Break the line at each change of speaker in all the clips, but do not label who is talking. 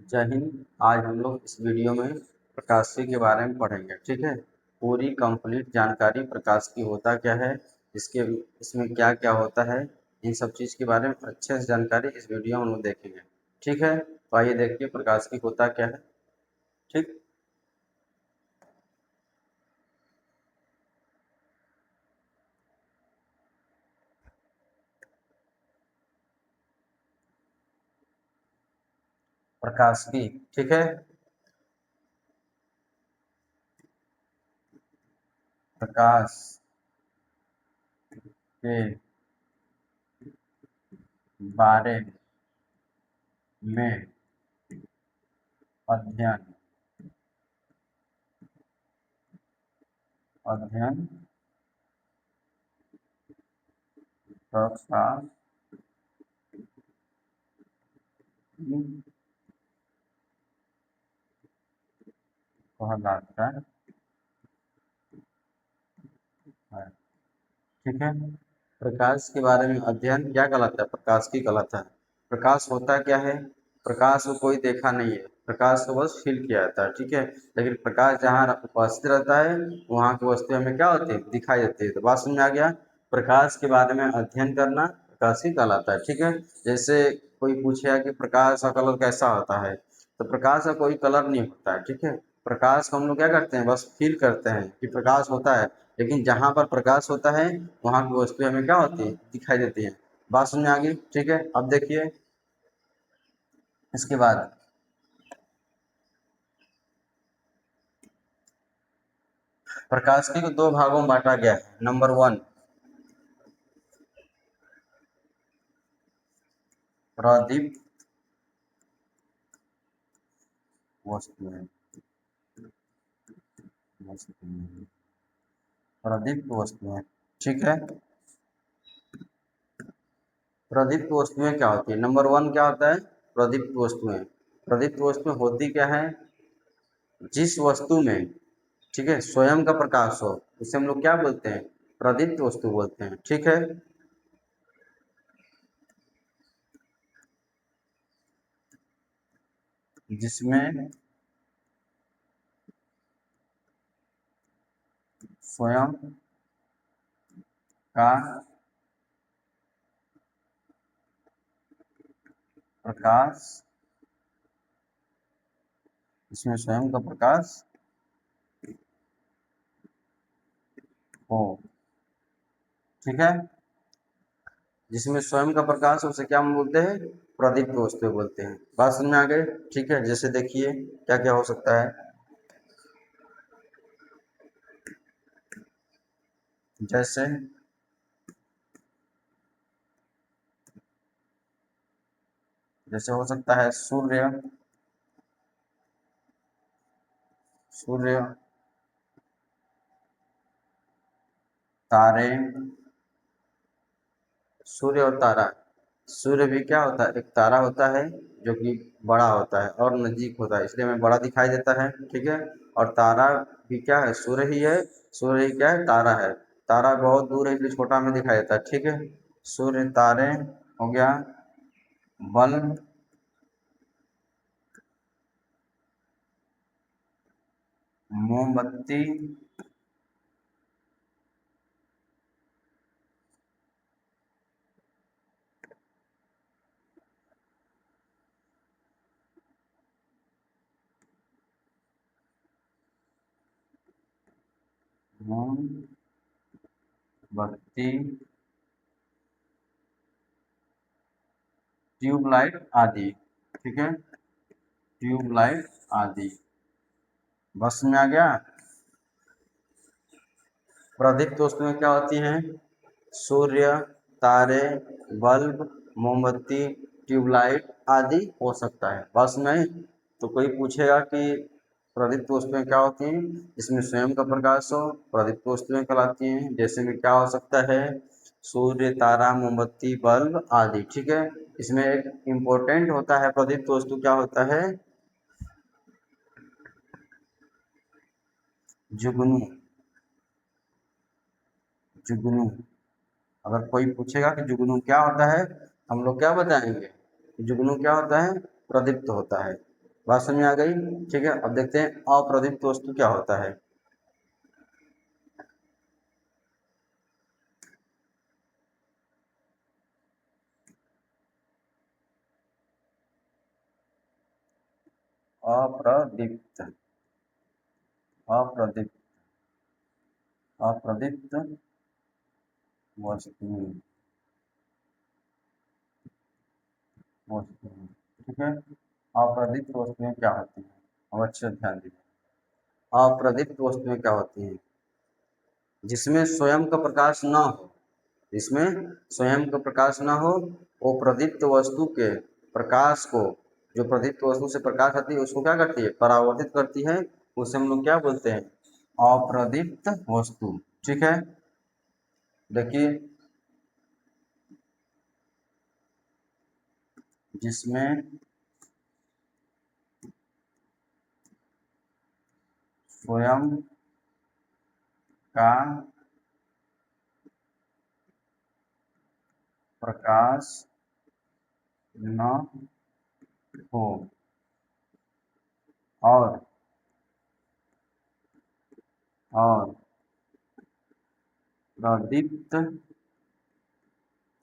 जय हिंद। आज हम लोग इस वीडियो में प्रकाशीय के बारे में पढ़ेंगे। ठीक है, पूरी कंप्लीट जानकारी प्रकाश की होता क्या है, इसके इसमें क्या क्या होता है, इन सब चीज़ के बारे में अच्छे से जानकारी इस वीडियो में हम लोग देखेंगे। ठीक है, तो आइए देखिए प्रकाश की होता क्या है। ठीक, प्रकाश की, ठीक है, प्रकाश के बारे में अध्ययन अध्ययन प्रकाश की कहलाता है। ठीक है, प्रकाश के बारे में अध्ययन क्या कहलाता है, प्रकाश की कहलाता है। प्रकाश होता क्या है, प्रकाश को कोई देखा नहीं है, प्रकाश को बस फील किया जाता है। ठीक है, लेकिन प्रकाश जहाँ उपस्थित रहता है वहाँ की वस्तु हमें क्या होती है, दिखाई देती है। तो बात समझ में आ गया, प्रकाश के बारे में अध्ययन करना प्रकाश ही कहलाता है। ठीक है, जैसे कोई पूछेगा कि प्रकाश का कलर कैसा होता है, तो प्रकाश का कोई कलर नहीं होता है। ठीक है, प्रकाश को हम लोग क्या करते हैं, बस फील करते हैं कि प्रकाश होता है, लेकिन जहाँ पर प्रकाश होता है वहाँ की वस्तु हमें क्या होती है, दिखाई देती है। बात समझ में आ गई। ठीक है, अब देखिए इसके बाद प्रकाश की को दो भागों में बांटा गया है। नंबर वन, प्रदीप्त वस्तुएं, प्रदीप्त वस्तुएं। ठीक है, प्रदीप्त वस्तुएं क्या होती है, नंबर वन क्या होता है, प्रदीप्त वस्तुएं। प्रदीप्त वस्तुएं होती क्या है, जिस वस्तु में, ठीक है, स्वयं का प्रकाश हो उसे हम लोग क्या बोलते हैं, प्रदीप्त वस्तु बोलते हैं। ठीक है, जिसमें स्वयं का प्रकाश, इसमें स्वयं का प्रकाश हो। ठीक है, जिसमें स्वयं का प्रकाश हो उसे क्या हम बोलते हैं, प्रदीप्त वस्तु बोलते हैं। बात समझ में आ गई। ठीक है, जैसे देखिए क्या क्या हो सकता है, जैसे जैसे हो सकता है सूर्य, सूर्य, तारे, सूर्य और तारा। सूर्य भी क्या होता है, एक तारा होता है जो कि बड़ा होता है और नजीक होता है, इसलिए हमें बड़ा दिखाई देता है। ठीक है, और तारा भी क्या है, सूर्य ही है, सूर्य ही क्या है, तारा है। तारा बहुत दूर है इसलिए छोटा हमें दिखाई देता है। ठीक है, सूर्य, तारे हो गया, बल्ब, मोमबत्ती, मोमबत्ती, ट्यूबलाइट आदि। ठीक है, ट्यूबलाइट आदि। बस में आ गया। प्रदीप्त वस्तुएं क्या होती हैं, सूर्य, तारे, बल्ब, मोमबत्ती, ट्यूबलाइट आदि हो सकता है। बस में, तो कोई पूछेगा कि प्रदीप्त वस्तुएं क्या होती हैं, इसमें स्वयं का प्रकाश हो, प्रदीप्त वस्तुएं कहलाती हैं। जैसे में क्या हो सकता है, सूर्य, तारा, मोमबत्ती, बल्ब आदि। ठीक है, इसमें एक इम्पोर्टेंट होता है, प्रदीप्त वस्तु क्या होता है, जुगनू, जुगनू। अगर कोई पूछेगा कि जुगनू क्या होता है, हम लोग क्या बताएंगे, जुगनू क्या होता है, प्रदीप्त होता है। बात समझ में आ गई? ठीक है, अब देखते हैं अप्रदीप्त वस्तु क्या होता है। अप्रदीप्त, अप्रदीप्त, अप्रदीप्त वस्तु, वस्तु, ठीक है। अप्रदीप्त वस्तुएं क्या होती हैं, अब अच्छे से ध्यान दीजिए। अप्रदीप्त वस्तुएं क्या होती हैं? जिसमें स्वयं का प्रकाश न हो, जिसमें स्वयं का प्रकाश न हो, वो प्रदीप्त वस्तु के प्रकाश को, जो प्रदीप्त वस्तु से प्रकाश आती है उसको क्या करती है, परावर्तित करती है। उसे हम लोग क्या बोलते हैं, अप्रदीप्त वस्तु। ठीक है, देखिए, जिसमें स्वयं का प्रकाश न हो और और प्रदीप्त,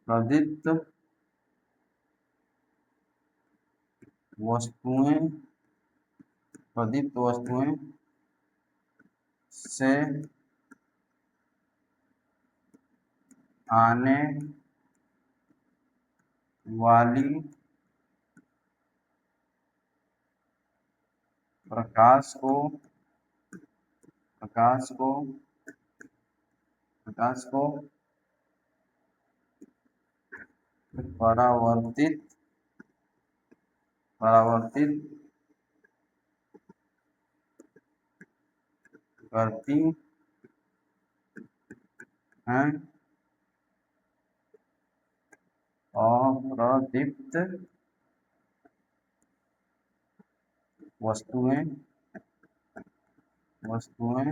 प्रदीप्त वस्तुएं, प्रदीप्त वस्तुएं से आने वाली प्रकाश को, प्रकाश को, प्रकाश को परावर्तित, परावर्तित करती हैं। अप्रदीप्त वस्तुएं, वस्तुएं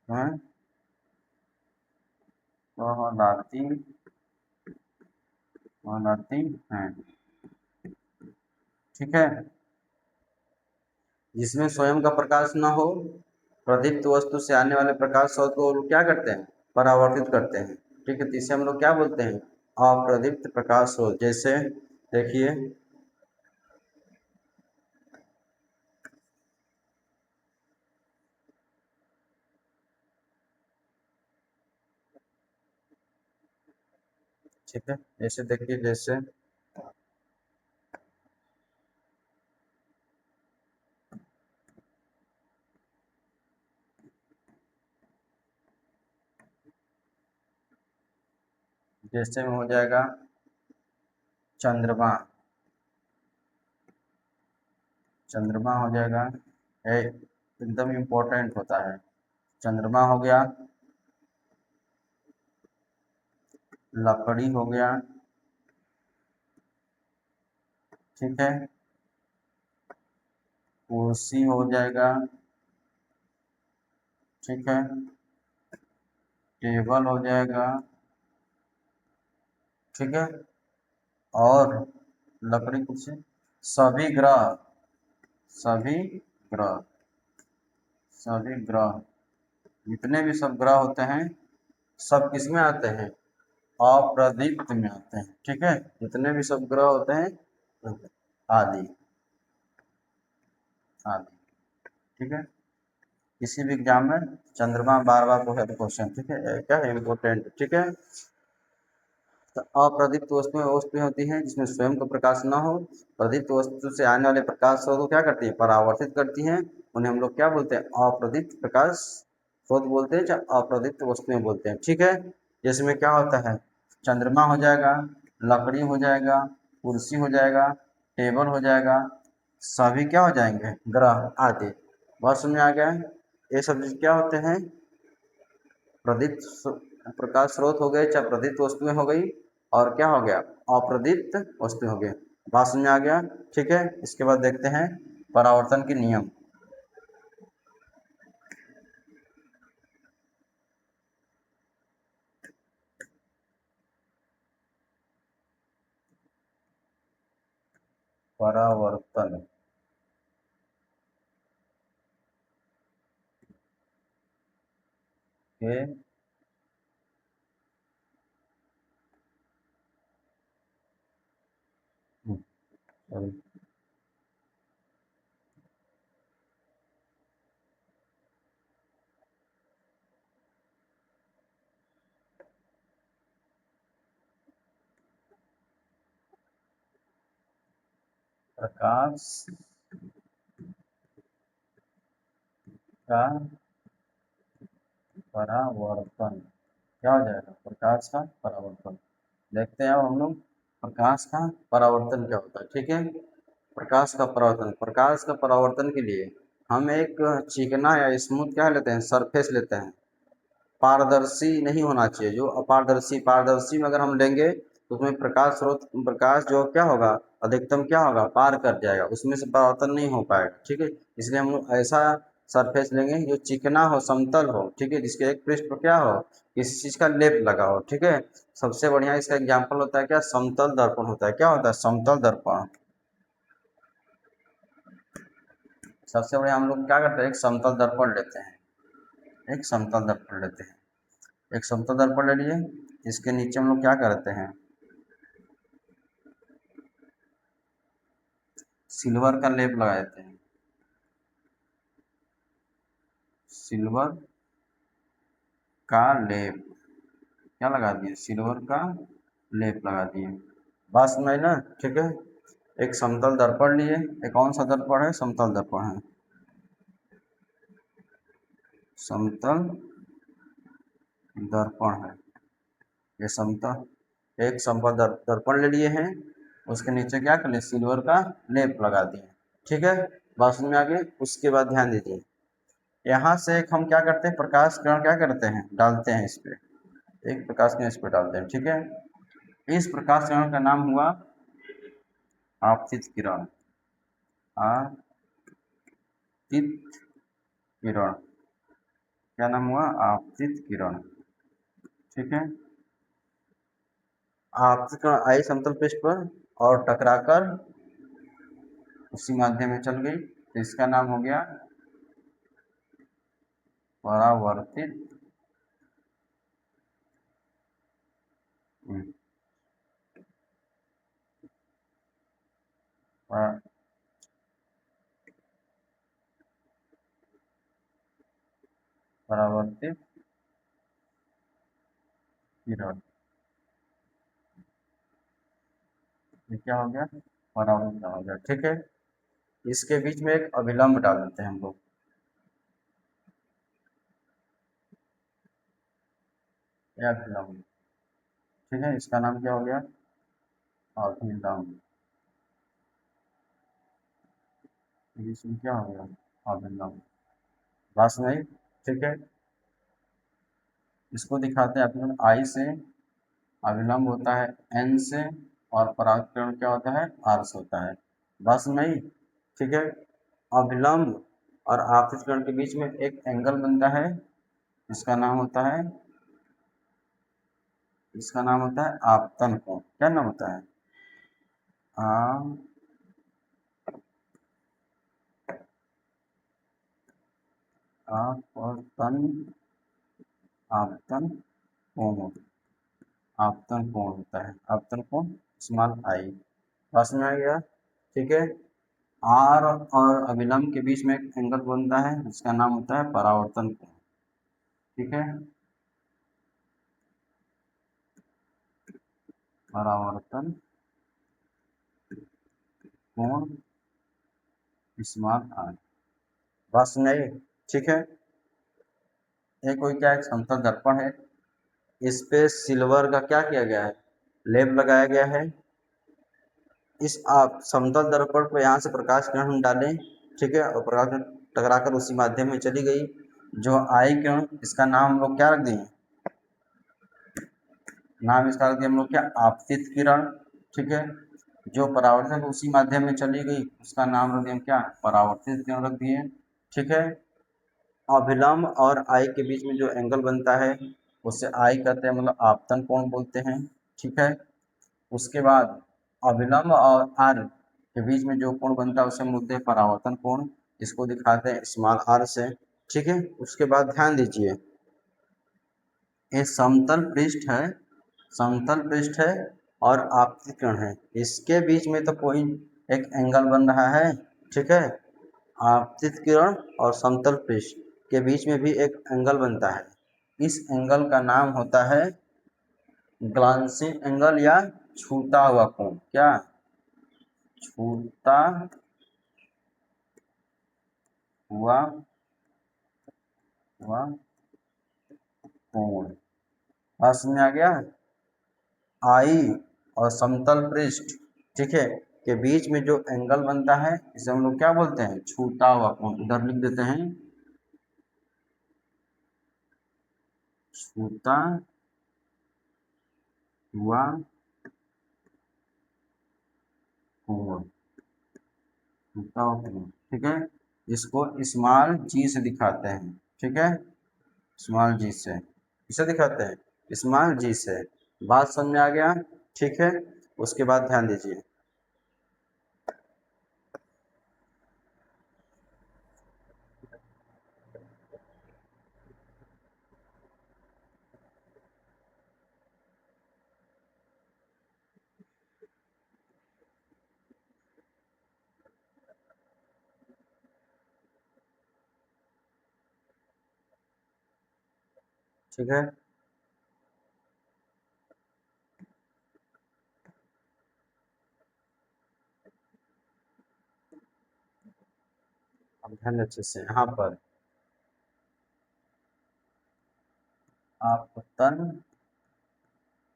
हैं कहलाती, कहलाती हैं। ठीक है, जिसमें स्वयं का प्रकाश न हो, प्रदीप्त वस्तु से आने वाले प्रकाश स्रोत को क्या करते हैं, परावर्तित करते हैं। ठीक है, तो इसे हम लोग क्या बोलते हैं, अप्रदीप्त प्रकाश स्रोत। जैसे देखिए, ठीक है, जैसे देखिए, जैसे जैसे में हो जाएगा चंद्रमा, चंद्रमा हो जाएगा, एकदम इम्पोर्टेंट होता है। चंद्रमा हो गया, लकड़ी हो गया, ठीक है, कुर्सी हो जाएगा, ठीक है, टेबल हो जाएगा, ठीक है, और लकड़ी, कुर्सी, सभी ग्रह, सभी ग्रह, सभी ग्रह, जितने भी सब ग्रह होते हैं सब किसमें आते हैं, अप्रदीप्त में आते हैं। ठीक है, जितने भी सब ग्रह होते हैं आदि, आदि, ठीक है। किसी भी एग्जाम में चंद्रमा बार बार पूछा तो क्वेश्चन, ठीक है, क्या है इम्पोर्टेंट। ठीक है, तो अप्रदीप्त वस्तुएं वस्तुएं होती हैं जिसमें स्वयं का प्रकाश न हो, प्रदीप्त वस्तु से आने वाले प्रकाश स्रोत को क्या करती है, परावर्तित करती हैं। उन्हें हम लोग क्या बोलते हैं, अप्रदीप्त प्रकाश स्रोत बोलते हैं, या अप्रदीप्त वस्तुएं बोलते हैं। ठीक है, जिसमें क्या होता है, चंद्रमा हो जाएगा, लकड़ी हो जाएगा, कुर्सी हो जाएगा, टेबल हो जाएगा, सभी क्या हो जाएंगे, ग्रह आदि। बहुत समझ में आ गया है? ये सब चीज क्या होते हैं, प्रदीप्त प्रकाश स्रोत हो गए, चाहे प्रदीप्त वस्तुएं हो गई, और क्या हो गया, अप्रदीप्त वस्तु हो गए। बात समझ में आ गया? ठीक है, इसके बाद देखते हैं परावर्तन के नियम। परावर्तन। के सॉरी, प्रकाश का परावर्तन क्या हो जाएगा? प्रकाश का परावर्तन। देखते हैं अब हम लोग प्रकाश का परावर्तन क्या होता है। ठीक है, प्रकाश का परावर्तन, प्रकाश का परावर्तन के लिए हम एक चिकना या स्मूथ क्या लेते हैं, सरफेस लेते हैं। पारदर्शी नहीं होना चाहिए, जो अपारदर्शी, पारदर्शी में अगर हम लेंगे तो उसमें प्रकाश स्रोत, प्रकाश जो क्या होगा, अधिकतम क्या होगा, पार कर जाएगा, उसमें से परावर्तन नहीं हो पाएगा। ठीक है, इसलिए हम लोग ऐसा सरफेस लेंगे जो चिकना हो, समतल हो। ठीक है, जिसके एक पृष्ठ पर क्या हो, किसी चीज का लेप लगा हो। ठीक है, सबसे बढ़िया इसका एग्जाम्पल होता है क्या, समतल दर्पण होता है। क्या होता है? समतल दर्पण। सबसे बढ़िया हम लोग क्या करते हैं, एक समतल दर्पण लेते हैं, एक समतल दर्पण लेते हैं। एक समतल दर्पण ले लिए, इसके नीचे हम लोग क्या करते हैं, सिल्वर का लेप लगा देते हैं। सिल्वर का लेप क्या लगा दिए, सिल्वर का लेप लगा दिए। बस में ना, ठीक है। एक समतल दर्पण लिए, एक कौन सा दर्पण है, समतल दर्पण है, समतल दर्पण है ये समतल। एक समतल दर्पण ले लिए हैं, उसके नीचे क्या कर लिए, सिल्वर का लेप लगा दिए। ठीक है, बात समझ में आ गई। उसके बाद ध्यान दीजिए, यहाँ से एक हम क्या करते हैं, प्रकाश किरण क्या करते हैं, डालते हैं इस पे, एक प्रकाश किरण इस पे डालते हैं। ठीक है, इस प्रकाश किरण का नाम हुआ आपतित किरण। आपतित किरण, क्या नाम हुआ, आपतित किरण। ठीक है, आपतित किरण आई समतल पृष्ठ पर और टकराकर उसी माध्यम में चल गई, तो इसका नाम हो गया परावर्तित। परावर्तित किरण, ये क्या हो गया, परावर्तित हो गया। ठीक है, इसके बीच में एक अभिलंब डाल देते हैं हम लोग, यह अभिलंब। ठीक है, इसका नाम क्या हो गया, अभिलंब। इसमें क्या हो गया, अभिलंब। बस नहीं, ठीक है, इसको दिखाते हैं अपने आई से। अभिलंब होता है एन से, और परागकण क्या होता है, आर से होता है। बस नहीं, ठीक है। अभिलंब और आपतित किरण के बीच में एक एंगल बनता है, इसका नाम होता है, इसका नाम होता है आपतन कोण। क्या नाम होता है, आपतन, आपतन कोण, आपतन कोण होता है, आपतन कोण स्मॉल आई। बस में आ गया। ठीक है, आर और अभिलंब के बीच में एक एंगल बनता है, इसका नाम होता है परावर्तन कोण। ठीक है, परावर्तन कोण स्मॉल आर। बस नहीं, ठीक है। ये कोई क्या, एक समतल दर्पण है, इस पे सिल्वर का क्या किया गया है, लेप लगाया गया है। इस आप समतल दर्पण पर यहाँ से प्रकाश किरण हम डालें, ठीक है, और प्रकाश किरण टकराकर उसी माध्यम में चली गई। जो आई किरण, इसका नाम हम लोग क्या रख दिए, नाम इसका रख दिया हम लोग क्या, आपतित किरण। ठीक है, जो परावर्तन उसी माध्यम में चली गई, उसका नाम रख दिया क्या, परावर्तित किरण रख दिए। ठीक है, अभिलंब और आई के बीच में जो एंगल बनता है उसे आई कहते हैं, मतलब आपतन कोण बोलते हैं। ठीक है, उसके बाद अभिलंब और आर के बीच में जो कोण बनता है उसे हम बोलते हैं परावर्तन कोण। इसको दिखाते हैं स्मॉल आर से। ठीक है, उसके बाद ध्यान दीजिए, ये समतल पृष्ठ है और आपतित किरण है, इसके बीच में तो कोई एक एंगल बन रहा है। ठीक है, आपतित किरण और समतल पृष्ठ के बीच में भी एक एंगल बनता है। इस एंगल का नाम होता है ग्लांसिंग एंगल या छूटा हुआ कोण। क्या? छूटा हुआ हुआ कोण। बात समझ में आ गया? आई और समतल पृष्ठ, ठीक है, के बीच में जो एंगल बनता है इसे हम लोग क्या बोलते हैं? छूटा हुआ कोण। इधर लिख देते हैं छूटा हुआ कोण। छूटा हुआ कोण, ठीक है, इसको स्मॉल जी से दिखाते हैं। ठीक है, स्मॉल जी से इसे दिखाते हैं स्मॉल जी से। बात समझ में आ गया? ठीक है, उसके बाद ध्यान दीजिए, ठीक है, अब ध्यान अच्छे से यहाँ पर आपतन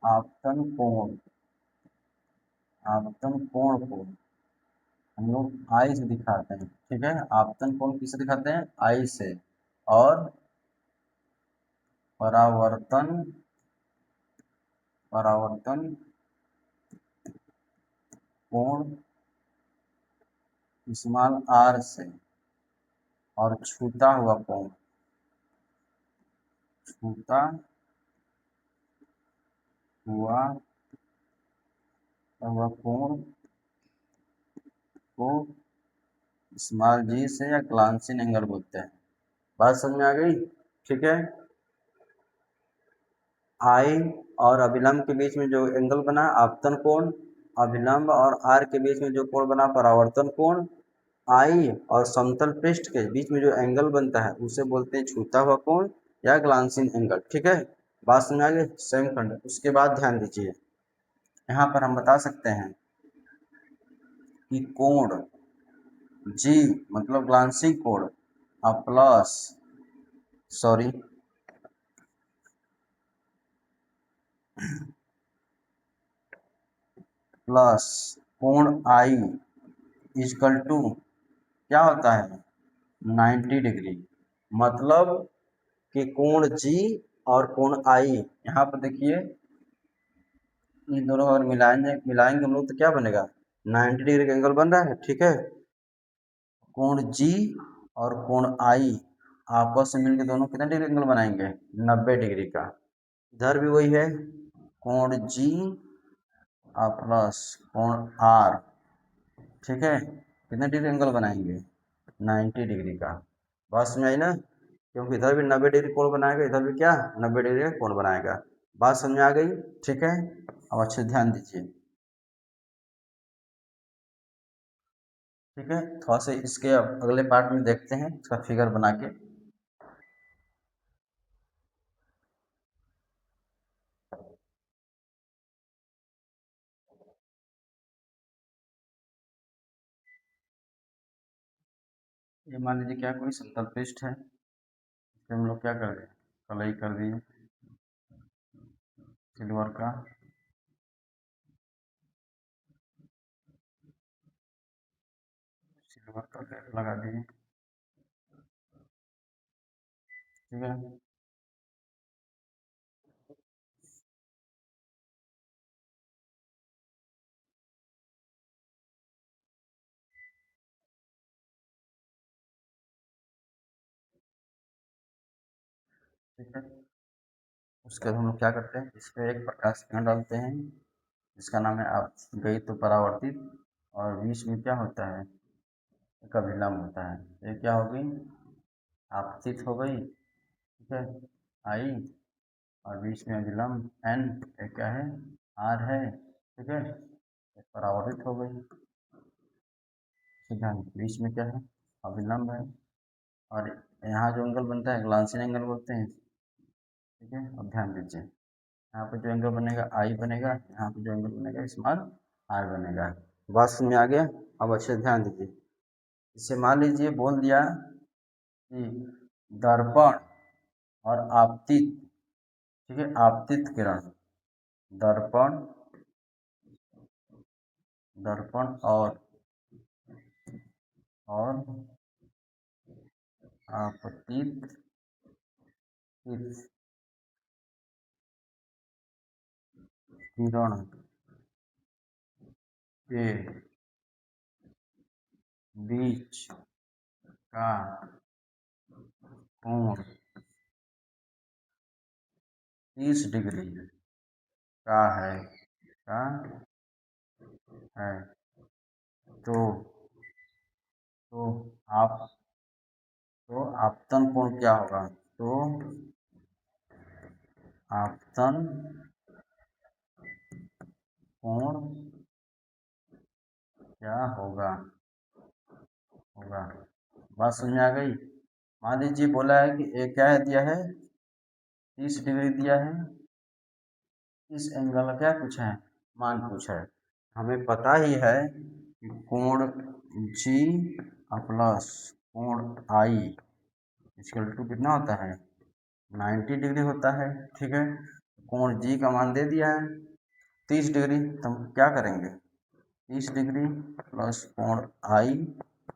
आपतन कोण, आपतन कोण को हम लोग आई से दिखाते हैं। ठीक है, आपतन कोण किससे दिखाते हैं? आई से। और परावर्तन परावर्तन कोण स्मॉल आर से। और छूटा हुआ कोण, छूटा हुआ हुआ कोण को स्मॉल जी से या ग्लांसिंग एंगल बोलते हैं। बात समझ में आ गई? ठीक है, आई और अभिलंब के बीच में जो एंगल बना आपतन कोण, अभिलंब और आर के बीच में जो कोण बना परावर्तन कोण, आई और समतल पृष्ठ के बीच में जो एंगल बनता है उसे बोलते हैं छूता हुआ कोण या ग्लांसिंग एंगल। ठीक है, बात समझ आ गई? सेम खंड। उसके बाद ध्यान दीजिए, यहाँ पर हम बता सकते हैं कि कोण जी मतलब ग्लांसिंग कोण प्लस सॉरी प्लस कोण आई इजकल टू क्या होता है? 90 डिग्री। मतलब कि कोण जी और कोण आई, यहाँ पर देखिए इन दोनों अगर मिलाएंगे हम लोग तो क्या बनेगा? 90 डिग्री का एंगल बन रहा है। ठीक है, कोण जी और कोण आई आपस में मिलकर दोनों कितने डिग्री एंगल बनाएंगे? 90 डिग्री का। इधर भी वही है, कोण जी और प्लस कोण आर, ठीक है, कितने डिग्री एंगल बनाएंगे? 90 डिग्री का। बात समझ आई ना? क्योंकि इधर भी 90 डिग्री कोण बनाएगा, इधर भी क्या 90 डिग्री का कोण बनाएगा। बात समझ में आ गई? ठीक है, अब अच्छे ध्यान दीजिए। ठीक है, थोड़ा सा इसके अगले पार्ट में देखते हैं इसका फिगर बना के। ये मान लीजिए क्या कोई समतल पृष्ठ है, इसके हम लोग क्या कर रहे हैं? कलई कर दिए सिल्वर का। सिल्वर का लेप लगा दिए। ठीक है, ठीक है, उसके बाद हम लोग क्या करते हैं, इस पर एक प्रकाश किरण डालते हैं जिसका नाम है आप गई तो परावर्तित, और बीच में क्या होता है, एक अभिलंब होता है। ये क्या होगी, आपतित हो गई, ठीक है, आई, और बीच में अभिलंब एन, ये क्या है, आर है, ठीक है, परावर्तित हो गई। ठीक है, बीच में क्या है, अभिलंब है, और यहाँ जो एंगल बनता है ग्लांसिंग एंगल बोलते हैं। ठीक है, अब ध्यान दीजिए, यहाँ पे जो एंगल बनेगा आई बनेगा, यहाँ पे जो एंगल बनेगा स्मॉल आर बनेगा। बात समझ में आ गया। अब अच्छे ध्यान दीजिए, इसे मान लीजिए बोल दिया कि दर्पण और आपतित, ठीक है, आपतित किरण, दर्पण, दर्पण और आपतित किरण के बीच का कोण 30 डिग्री का है, तो तो आप तो आपतन कोण क्या होगा, तो आपतन कोण क्या होगा, बात समझ में आ गई। मान लीजिए बोला है कि ये क्या है, दिया है 30 डिग्री दिया है, इस एंगल का क्या पूछा है, मान पूछा है। हमें पता ही है कि कोण जी प्लस कोण आई इक्वल टू कितना होता है, 90 डिग्री होता है। ठीक है, कोण जी का मान दे दिया है 30 डिग्री, तो हम क्या करेंगे, 30 डिग्री प्लस कोण आई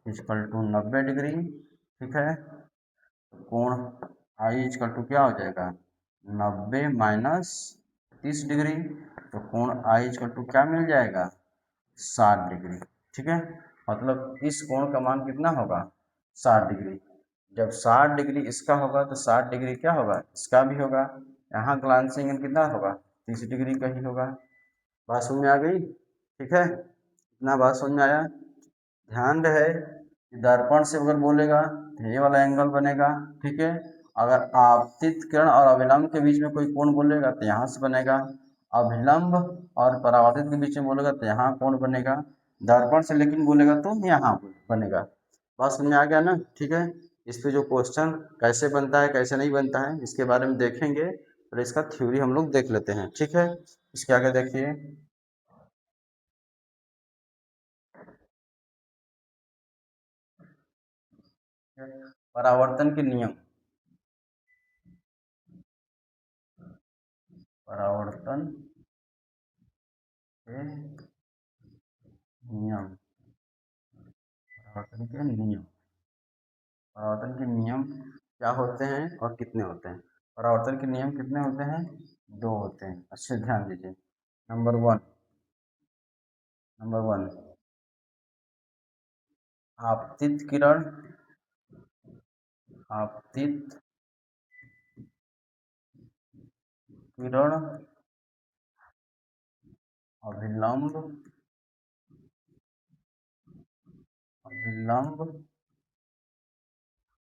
इक्वल टू 90 डिग्री। ठीक है, कोण आई इक्वल टू क्या हो जाएगा, 90 माइनस 30 डिग्री, तो कोण आई इक्वल टू क्या मिल जाएगा, 60 डिग्री। ठीक है, मतलब इस कोण का मान कितना होगा, 60 डिग्री। जब 60 डिग्री इसका होगा तो 60 डिग्री क्या होगा, इसका भी होगा। यहाँ ग्लांसिंग एंगल कितना होगा, 30 डिग्री का ही होगा। बात समझ में आ गई। ठीक है, इतना बात समझ में आया। ध्यान रहे कि दर्पण से अगर बोलेगा तो ये वाला एंगल बनेगा। ठीक है, अगर आपतित किरण और अभिलंब के बीच में कोई कोण बोलेगा तो यहाँ से बनेगा, अभिलंब और परावर्तित के बीच में बोलेगा तो यहाँ कोण बनेगा, दर्पण से लेकिन बोलेगा तो यहाँ बनेगा। बात समझ में आ गया ना। ठीक है, इस पे जो क्वेश्चन कैसे बनता है कैसे नहीं बनता है इसके बारे में देखेंगे, और इसका थ्योरी हम लोग देख लेते हैं। ठीक है, इसके आगे देखिए, परावर्तन के नियम, परावर्तन के नियम, परावर्तन के नियम, परावर्तन के नियम क्या होते हैं और कितने होते हैं। परावर्तन के नियम कितने होते हैं, 2 होते हैं। अच्छे ध्यान दीजिए। नंबर वन आपतित किरण, आपतित किरण अभिलंब, अभिलंब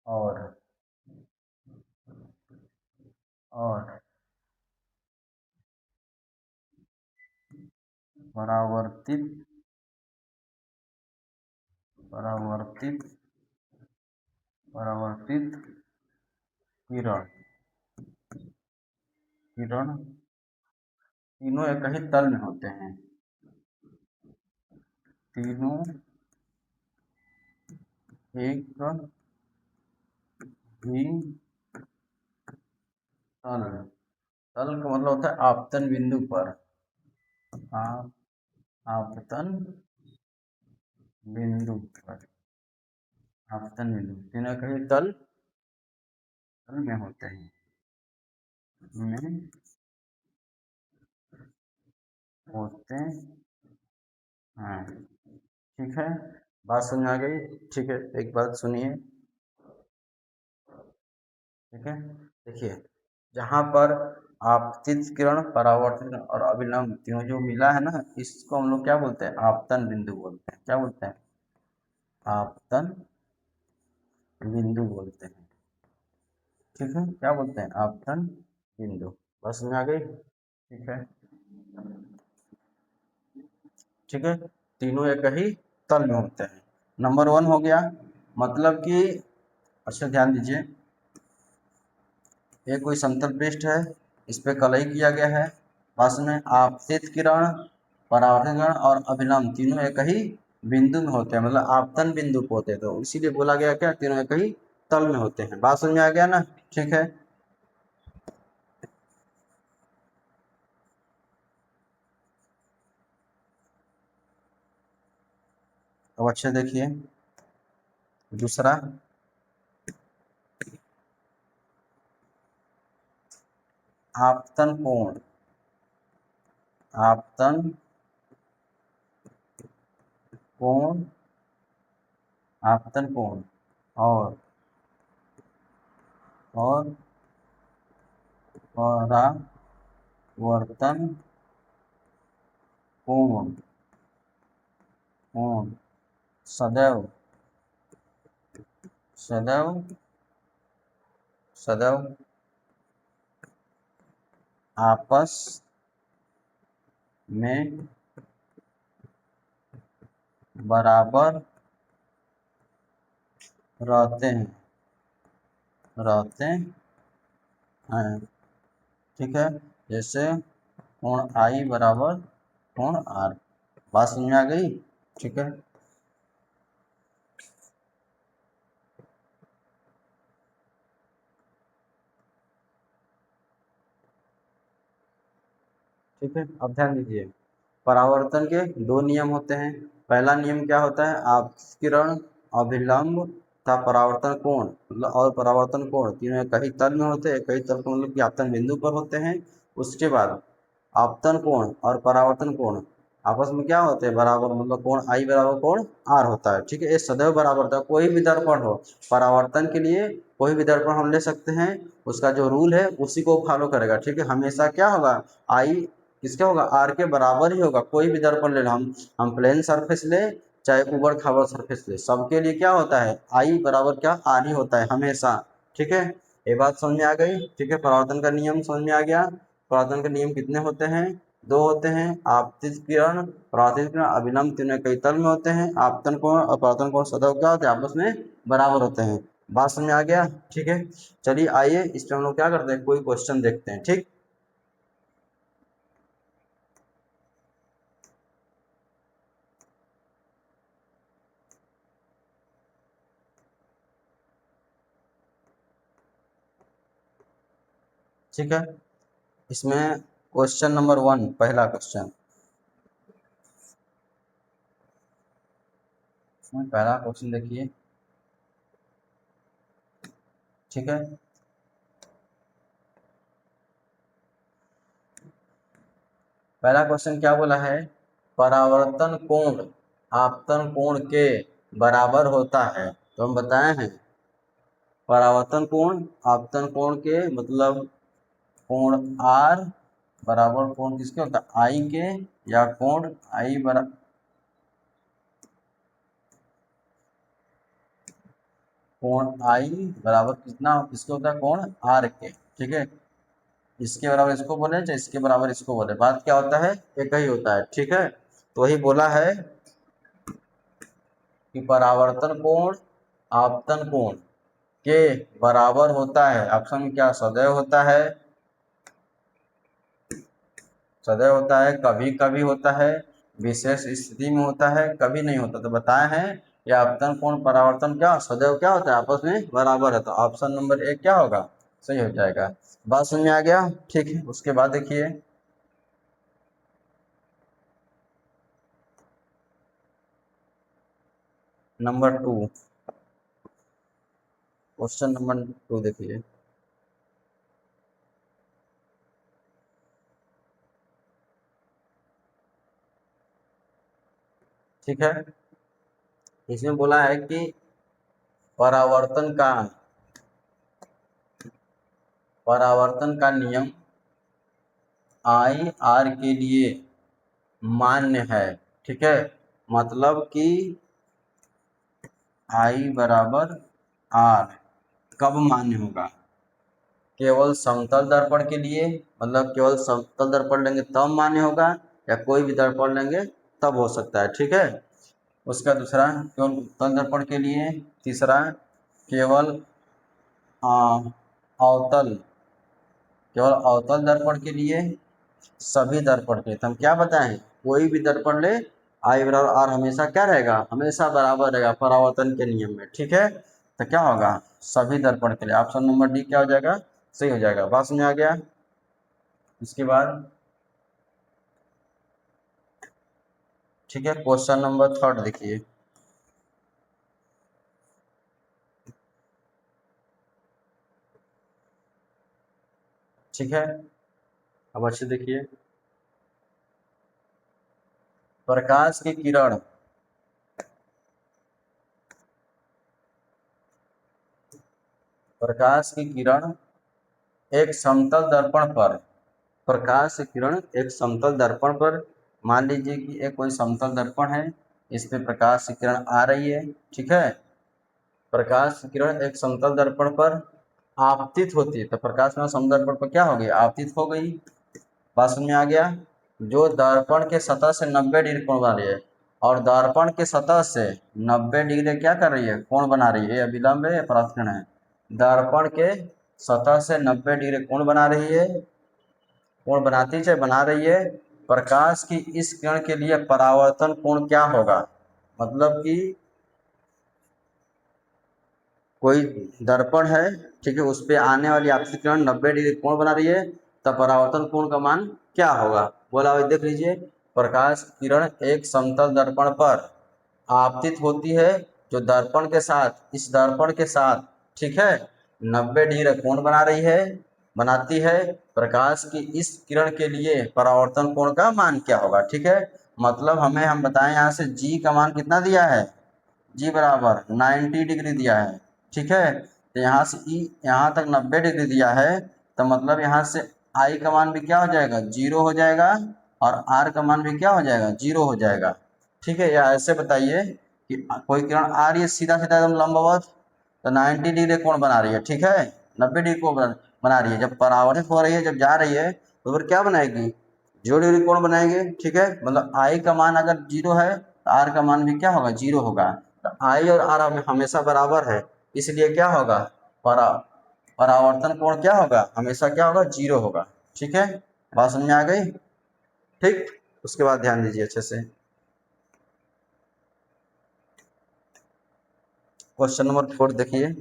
और और परावर्तित, परावर्तित परावर्तित किरण, किरण तीनों एक ही तल में होते हैं, तीनों एक ही तल, तल का मतलब होता है आपतन बिंदु पर, आप आपतन बिंदु पर, आपतन बिंदु तीनों एक ही तल तल में होते हैं, में होते हैं। ठीक है, बात समझ आ गई। ठीक है, एक बात सुनिए। ठीक है, देखिए जहाँ पर आपतित किरण, परावर्तित किरण और अभिलंब तीनों जो मिला है ना, इसको हम लोग क्या बोलते हैं, आपतन बिंदु बोलते हैं। क्या बोलते हैं, आपतन बिंदु बोलते हैं। ठीक है, क्या बोलते हैं, आपतन बिंदु। बस में आ गई। ठीक है, ठीक है, तीनों एक ही तल में होते हैं। नंबर 1 हो गया, मतलब कि अच्छा ध्यान दीजिए, ये कोई समतल पृष्ठ है, इस पे कलई किया गया है, पास में आपतित किरण, परावर्तित किरण और अभिलंब तीनों एक ही बिंदु में होते हैं, मतलब आपतन बिंदु पे होते हैं, तो इसीलिए बोला गया क्या, तीनों एक ही तल में होते हैं। बात समझ में आ गया ना। ठीक है, अब अच्छे देखिए दूसरा, आपतन कोण, आपतन कोण, आपतन कोण और परावर्तन कोण, कोण सदैव सदैव सदैव आपस में बराबर रहते हैं, रहते हैं। ठीक है, जैसे कोण आई बराबर कोण आर। बात समझ में आ गई। ठीक है, ठीक है, अब ध्यान दीजिए, परावर्तन के दो नियम होते हैं। पहला नियम क्या होता है, आपतित किरण, अभिलंब तथा परावर्तन कोण, मतलब और परावर्तन कोण तीनों एक ही तल में होते हैं, एक ही तल को मतलब कि आपतन बिंदु पर होते हैं। उसके बाद आपतन कोण और परावर्तन कोण आपस में क्या होते हैं, बराबर, मतलब कोण आई बराबर कोण आर होता है। ठीक है, ये सदैव बराबर होता है, कोई भी दर्पण हो, परावर्तन के लिए कोई भी दर्पण हम ले सकते हैं, उसका जो रूल है उसी को फॉलो करेगा। ठीक है, हमेशा क्या होगा, आई किसका होगा, आर के बराबर ही होगा। कोई भी दर्पण ले लो, हम प्लेन सरफेस ले चाहे उबड़ खाबड़ सरफेस ले, सबके लिए क्या होता है, आई बराबर क्या, आर ही होता है हमेशा। ठीक है, ये बात समझ में आ गई। ठीक है, परावर्तन का नियम समझ में आ गया। परावर्तन के नियम कितने होते हैं, दो होते हैं, आपतित किरण, परावर्तित किरण, अभिलंब तीनों कई तल में होते हैं। आपतन कोण और परावर्तन कोण सदैव क्या होते हैं, आपस में बराबर होते हैं। बात समझ में आ गया। ठीक है, चलिए आइए इस पे हम लोग क्या करते हैं, कोई क्वेश्चन देखते हैं। ठीक, ठीक है, इसमें क्वेश्चन नंबर 1, पहला क्वेश्चन, इसमें पहला क्वेश्चन देखिए। ठीक है, पहला क्वेश्चन क्या बोला है, परावर्तन कोण आपतन कोण के बराबर होता है। तो हम बताए हैं, परावर्तन कोण आपतन कोण के मतलब कोण आर बराबर कोण किसके होता है, आई के, या कोण आई बराबर कोण आई बराबर कितना किसके होता है, कोण आर के। ठीक है, इसके बराबर इसको बोले चाहे इसके बराबर इसको बोले, बात क्या होता है, एक ही होता है। ठीक है, तो वही बोला है कि परावर्तन कोण आपतन कोण के बराबर होता है। ऑप्शन में क्या, सदैव होता है, सदैव होता है, कभी कभी होता है, विशेष स्थिति में होता है, कभी नहीं होता। तो बताए हैं कि आपतन कोण परावर्तन क्या सदैव क्या होता है, आपस में बराबर है। तो ऑप्शन नंबर 1 क्या होगा, सही हो जाएगा। बात समझ में आ गया। ठीक है, उसके बाद देखिए नंबर 2, क्वेश्चन नंबर 2 देखिए। ठीक है, इसमें बोला है कि परावर्तन का नियम आई आर के लिए मान्य है। ठीक है, मतलब कि आई बराबर आर कब मान्य होगा? केवल समतल दर्पण के लिए, मतलब केवल समतल दर्पण लेंगे तब मान्य होगा, या कोई भी दर्पण लेंगे तब हो सकता है। ठीक है, उसका दूसरा केवल उत्तल दर्पण के लिए, तीसरा केवल अवतल, केवल अवतल दर्पण के लिए, सभी दर्पण के। तो हम क्या बताएं, कोई भी दर्पण ले आई बराबर आर हमेशा क्या रहेगा, हमेशा बराबर रहेगा परावर्तन के नियम में। ठीक है, तो क्या होगा, सभी दर्पण के लिए ऑप्शन नंबर डी क्या हो जाएगा, सही हो जाएगा। बात समझ आ गया? इसके बाद ठीक है, क्वेश्चन नंबर थर्ड देखिए। ठीक है, अब अच्छे देखिए, प्रकाश की किरण प्रकाश की किरण एक समतल दर्पण पर, प्रकाश की किरण एक समतल दर्पण पर, मान लीजिए कि एक कोई समतल दर्पण है, इस पे प्रकाश की किरण आ रही है। ठीक है, प्रकाश की किरण एक समतल दर्पण पर आपतित होती है, तो प्रकाश में समतल दर्पण पर क्या हो गई, आपतित हो गई। बात समझ में आ गया? जो दर्पण के सतह से 90 डिग्री कोण बना रही है, और दर्पण के सतह से 90 डिग्री क्या कर रही है, कोण बना रही है, यह विलंब है या परावर्तन है? दर्पण के सतह से 90 डिग्री कोण बना रही है, कोण बनाती है बना रही है। प्रकाश की इस किरण के लिए परावर्तन कोण क्या होगा, मतलब कि कोई दर्पण है, ठीक है, उस पे आने वाली आपतित किरण 90 डिग्री कोण बना रही है, तब परावर्तन कोण का मान क्या होगा? बोला भाई देख लीजिए, प्रकाश किरण एक समतल दर्पण पर आपतित होती है, जो दर्पण के साथ, इस दर्पण के साथ, ठीक है, 90 डिग्री कोण बना रही है, बनाती है। प्रकाश की इस किरण के लिए परावर्तन कोण का मान क्या होगा? ठीक है, मतलब हम बताएं यहाँ से जी का मान कितना दिया है, जी बराबर 90 डिग्री दिया है। ठीक है, तो यहाँ से ई यहाँ तक 90 डिग्री दिया है, तो मतलब यहाँ से आई का मान भी क्या हो जाएगा, जीरो हो जाएगा, और आर का मान भी क्या हो जाएगा, जीरो हो जाएगा। ठीक है, या ऐसे बताइए कि कोई किरण आ रही है सीधा सीधा एकदम लंबवत, तो 90 डिग्री कोण बना रही है। ठीक है, 90 डिग्री कोण बना रही है, जब परावर्तित हो रही है, जब जा रही है, तो फिर क्या बनाएगी, 0 डिग्री कोण बनाएंगे। ठीक है, मतलब आई का मान अगर जीरो है, तो आर का मान भी क्या होगा, जीरो होगा। तो आई और आर हमेशा बराबर है, इसलिए क्या होगा, परा परावर्तन कोण क्या होगा, हमेशा क्या होगा, जीरो होगा। ठीक है, बात समझ में आ गई? ठीक, उसके बाद ध्यान दीजिए अच्छे से, क्वेश्चन नंबर 4 देखिए।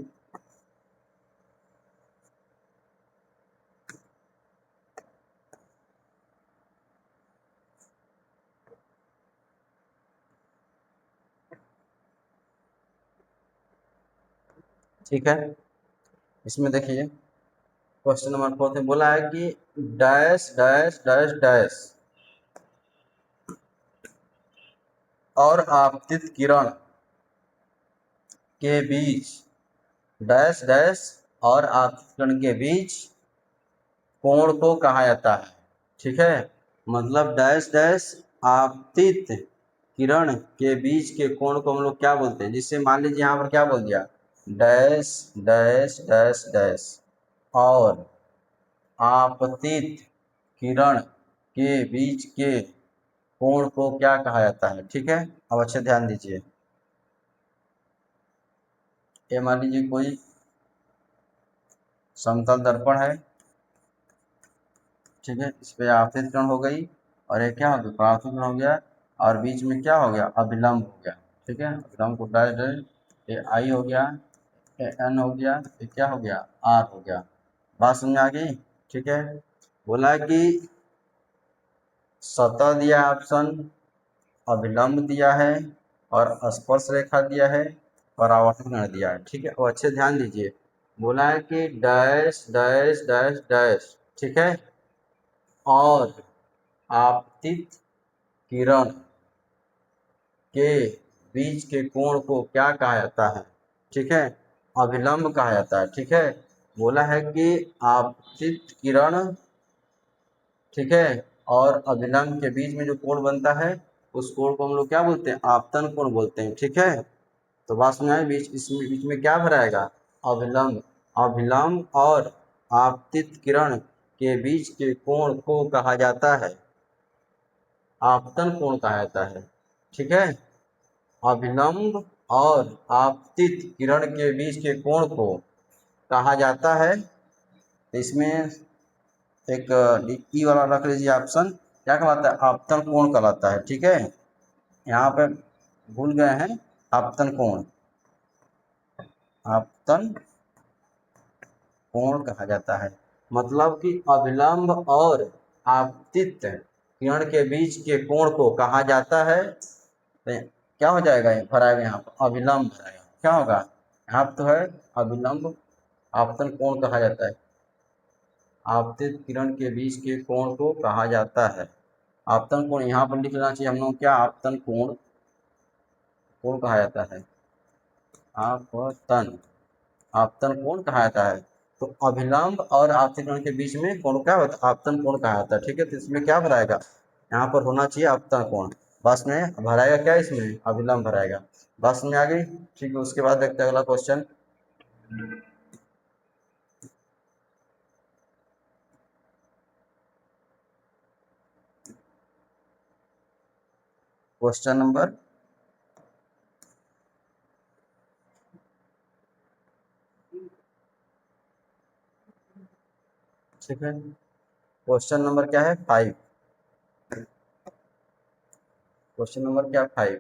ठीक है, इसमें देखिए क्वेश्चन नंबर 4 में बोला है कि डैश डैश डैश डैश और आपतित किरण के बीच, डैश डैश और आपतित किरण के बीच कोण को कहा जाता है। ठीक है, मतलब डैश डैश आपतित किरण के बीच के कोण को हम लोग क्या बोलते हैं, जिससे मान लीजिए यहाँ पर क्या बोल दिया, डैश डैश डैश डैश और आपतित किरण के बीच के कोण को क्या कहा जाता है। ठीक है, अब अच्छे ध्यान दीजिए, ये मान लीजिए कोई समतल दर्पण है, ठीक है, इस पे आपतित किरण हो गई, और ये क्या हो गया, परावर्तित किरण हो गया, और बीच में क्या हो गया, अभिलंब हो गया। ठीक है, अभिलंब को डैश डैश, ये आई हो गया, ये एन हो गया, ये क्या हो गया, आर हो गया। बात समझ में आ गई? ठीक है, बोला कि सतह दिया ऑप्शन, अभिलंब दिया है, और स्पर्श रेखा दिया है, परावर्तन किरण दिया है। ठीक है, और अच्छे ध्यान दीजिए, बोला है कि डैश डैश डैश डैश, ठीक है, और आपतित किरण के बीच के कोण को क्या कहा जाता है? ठीक है, अभिलंब कहा जाता है। ठीक है, बोला है कि आपतित किरण ठीक है, और अभिलंब के बीच में जो कोण बनता है उस कोण को हम लोग क्या बोलते हैं, आपतन कोण बोलते हैं। ठीक है, तो बात समझ में, इसमें बीच में क्या भराएगा, अभिलंब। अभिलंब और आपतित किरण के बीच के कोण को कहा जाता है आपतन कोण कहा जाता है। ठीक है, अभिलंब और आपतित किरण के बीच के कोण को कहा जाता है। तो इसमें एक ई वाला रख लीजिए ऑप्शन, क्या कहलाता है, आपतन कोण कहलाता है। ठीक है, यहाँ पे भूल गए हैं, आपतन कोण, आपतन कोण कहा जाता है। मतलब कि अभिलंब और आपतित किरण के बीच के कोण को कहा जाता है। तो क्या हो जाएगा, भराएगा यहाँ पर अभिलंब भराएगा, क्या होगा, यहाँ तो है अभिलंब, आपतन कोण कहा जाता है, आपतित किरण के बीच के कोण को कहा जाता है आपतन कोण। यहाँ पर लिख लेना चाहिए हम लोग, क्या, आपतन कोण, कोण कहा जाता है आपतन, आपतन कोण कहा जाता है। तो अभिलंब और आपतित कोण के बीच में कोण क्या होता है, आपतन कोण कहा जाता है। ठीक है, तो इसमें क्या भराएगा, यहाँ पर होना चाहिए आपतन कोण, बस में भराएगा क्या, इसमें अभिलंब भराएगा। बस में आ गई। ठीक है, उसके बाद देखते हैं अगला क्वेश्चन। क्वेश्चन नंबर, ठीक है, क्वेश्चन नंबर क्या है, 5। क्वेश्चन नंबर क्या, 5।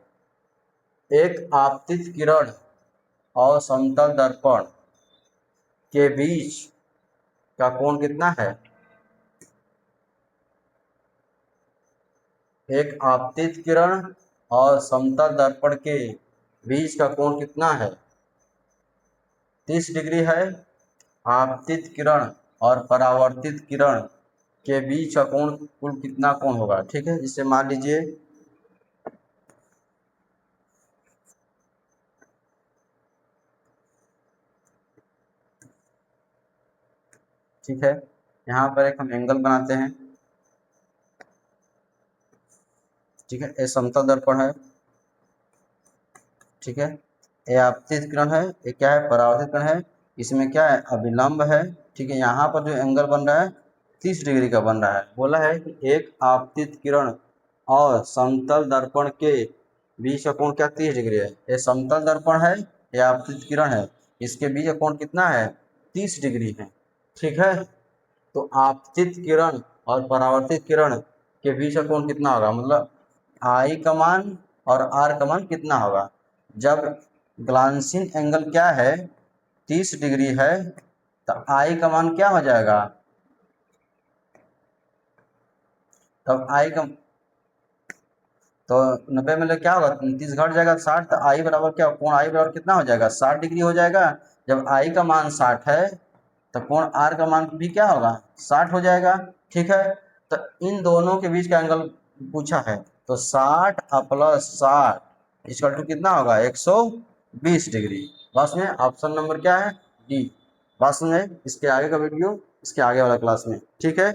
एक आपतित किरण और समतल दर्पण के बीच का कोण कितना है। एक आपतित किरण और समतल दर्पण के बीच का कोण कितना है, 30 डिग्री है। आपतित किरण और परावर्तित किरण के बीच का कोण कुल कितना कोण होगा। ठीक है, जिससे मान लीजिए, ठीक है, यहाँ पर एक हम एंगल बनाते हैं। ठीक है, ये समतल दर्पण है। ठीक है, ये आपतित किरण है, ये क्या है, परावर्तित किरण है। इसमें क्या है, अभिलंब है। ठीक है, यहाँ पर जो एंगल बन रहा है 30 डिग्री का बन रहा है। बोला है कि एक आपतित किरण और समतल दर्पण के बीच का कोण क्या, 30 डिग्री है। ये समतल दर्पण है, ये आपतित किरण है, इसके बीच का कोण कितना है, 30 डिग्री है। ठीक है, तो आपतित किरण और परावर्तित किरण के बीच का कोण कितना होगा, मतलब आई का मान और आर का मान कितना होगा। जब ग्लांसिंग एंगल क्या है, 30 डिग्री है, तो आई का मान क्या हो जाएगा, तब आई का, तो 90 में क्या होगा, 30 घट जाएगा 60, तो आई बराबर क्या, कोण आई बराबर कितना हो जाएगा, 60 डिग्री हो जाएगा। जब आई का मान 60 है तो कोण आर का मान भी क्या होगा, 60 हो जाएगा। ठीक है, तो इन दोनों के बीच का एंगल पूछा है, तो 60 प्लस 60 इक्वल टू कितना होगा, 120 डिग्री। बस में ऑप्शन नंबर क्या है, डी। बस में इसके आगे का वीडियो इसके आगे वाला क्लास में। ठीक है।